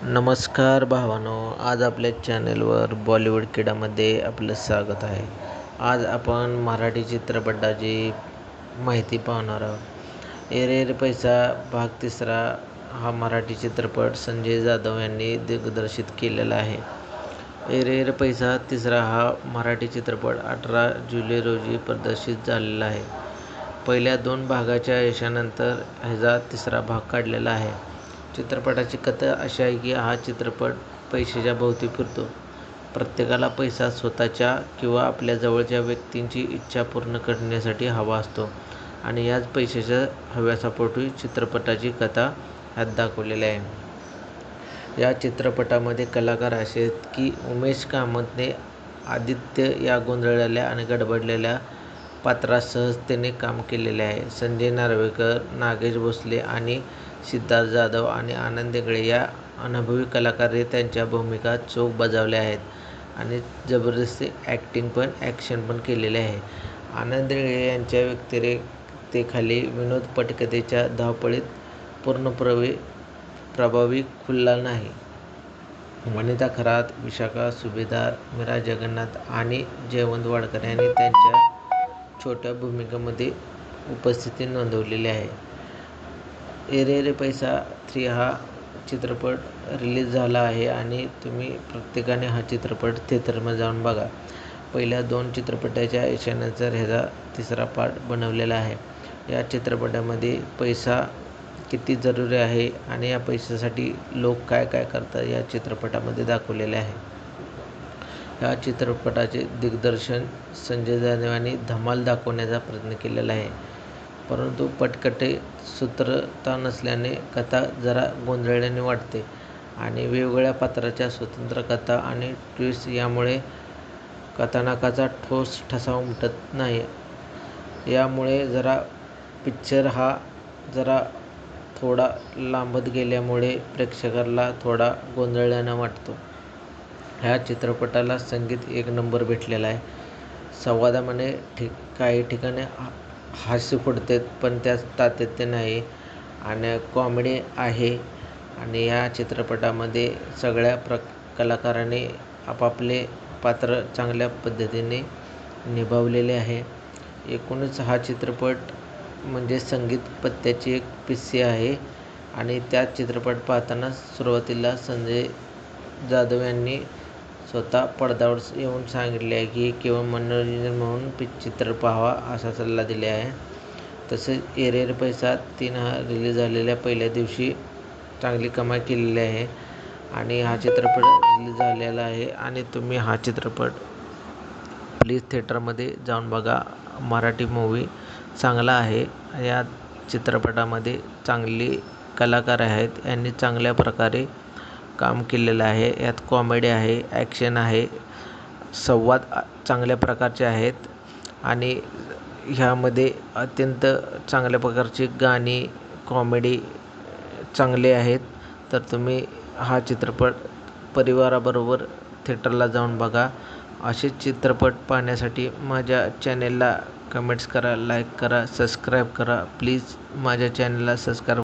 नमस्कार भावांनो, आज आपल्या चॅनलवर बॉलिवूड किडामध्ये आपलं स्वागत आहे. आज आपण मराठी चित्रपटाची माहिती पाहणार आहोत. "ए रे रे पैसा" भाग 3 हा मराठी चित्रपट संजय जाधव यांनी दिग्दर्शित केलेला आहे. "ए रे रे पैसा" 3 हा मराठी चित्रपट 18 जुलै रोजी प्रदर्शित झालेला आहे. पहिल्या 2 भागाच्या यशानंतर ह्याचा 3रा भाग काढलेला आहे. चित्रपटाची कथा अशी आहे की हा चित्रपट पैशाच्या भोवती फिरतो. प्रत्येकाला पैसा स्वतःच्या किंवा आपल्या जवळच्या व्यक्तींची इच्छा पूर्ण करण्यासाठी हवा असतो आणि याच पैशाच्या हव्यासापोटी चित्रपटाची कथा ह्यात दाखवलेली आहे. या चित्रपटामध्ये कलाकार असे आहेत की उमेश कामतने आदित्य या गोंधळलेल्या आणि गडबडलेल्या पात्रात सहजतेने काम केलेले आहे. संजय नार्वेकर, नागेश भोसले आणि सिद्धार्थ जाधव आणि आनंद इंगळे या अनुभवी कलाकारांनी त्यांच्या भूमिका चोख बजावल्या आहेत आणि जबरदस्त ॲक्शन पण केलेले आहे. आनंद इंगळे यांच्या व्यतिरेकतेखाली विनोद पटकथेच्या धावपळीत प्रभावी खुलला नाही. वनिता खरात, विशाखा सुभेदार, मीरा जगन्नाथ आणि जयवंत वाडकर यांनी त्यांच्या छोट्या भूमिकांमध्ये उपस्थिती नोंदवलेली आहे. "ए रे रे पैसा 3 हा चित्रपट रिलीज झाला आहे आणि तुम्ही प्रत्येकाने हा चित्रपट थिएटरमध्ये जाऊन बघा. पहिल्या 2 चित्रपटाच्या यशानंतर ह्याचा 3रा पार्ट बनवलेला आहे. या चित्रपटामध्ये पैसा किती जरुरी आहे आणि या पैशासाठी लोक काय काय करतात या चित्रपटामध्ये दाखवलेले आहे. या चित्रपटाचे दिग्दर्शन संजय जाधव यांनी धमाल दाखवण्याचा प्रयत्न केलेला आहे. परंतु पटकथेत सूत्रता नसल्याने कथा जरा गोंधळल्याने वाटते आणि वेगवेगळ्या पात्राच्या स्वतंत्र कथा आणि ट्विस्ट यामुळे कथानकाचा ठोस ठसा उमटत नाही. यामुळे पिक्चर हा जरा थोडा लांबत गेल्यामुळे प्रेक्षकाला थोडा गोंधळल्यानं वाटतो. ह्या चित्रपटाला संगीत 1 नंबर भेटलेला आहे. संवादामध्ये काही ठिकाणी हास्य फुटते पण त्यात सातत्य नाही आणि कॉमेडी आहे आणि या चित्रपटामध्ये सगळ्या कलाकारांनी आपापले पात्र चांगल्या पद्धतीने निभावलेले आहे. एकूणच हा चित्रपट म्हणजे संगीत पत्त्याची एक पिच्ची आहे आणि त्यात चित्रपट पाहताना सुरुवातीला संजय जाधव यांनी स्वतः पडद्यावर येऊन सांगितले आहे की केवळ मनोरंजन म्हणून चित्रपट पाहावा असा सल्ला दिला आहे. तसेच "ए रे रे पैसा 3 हा रिलीज झालेल्या पहिल्या दिवशी चांगली कमाई केलेली आहे आणि हा चित्रपट रिलीज झालेला आहे आणि तुम्ही हा चित्रपट प्लीज थिएटरमध्ये जाऊन बघा. मराठी मूव्ही चांगला आहे. या चित्रपटामध्ये चांगली कलाकार आहेत. यांनी चांगल्या प्रकारे काम केलेलं आहे. यात कॉमेडी आहे, ॲक्शन आहे, संवाद चांगल्या प्रकारचे आहेत आणि ह्यामध्ये अत्यंत चांगल्या प्रकारची गाणी, कॉमेडी चांगले आहेत. तर तुम्ही हा चित्रपट परिवाराबरोबर थिएटरला जाऊन बघा. असे चित्रपट पाहण्यासाठी माझ्या चॅनेलला कमेंट्स करा, लाईक करा, सबस्क्राईब करा. प्लीज माझ्या चॅनेलला सबस्क्राईब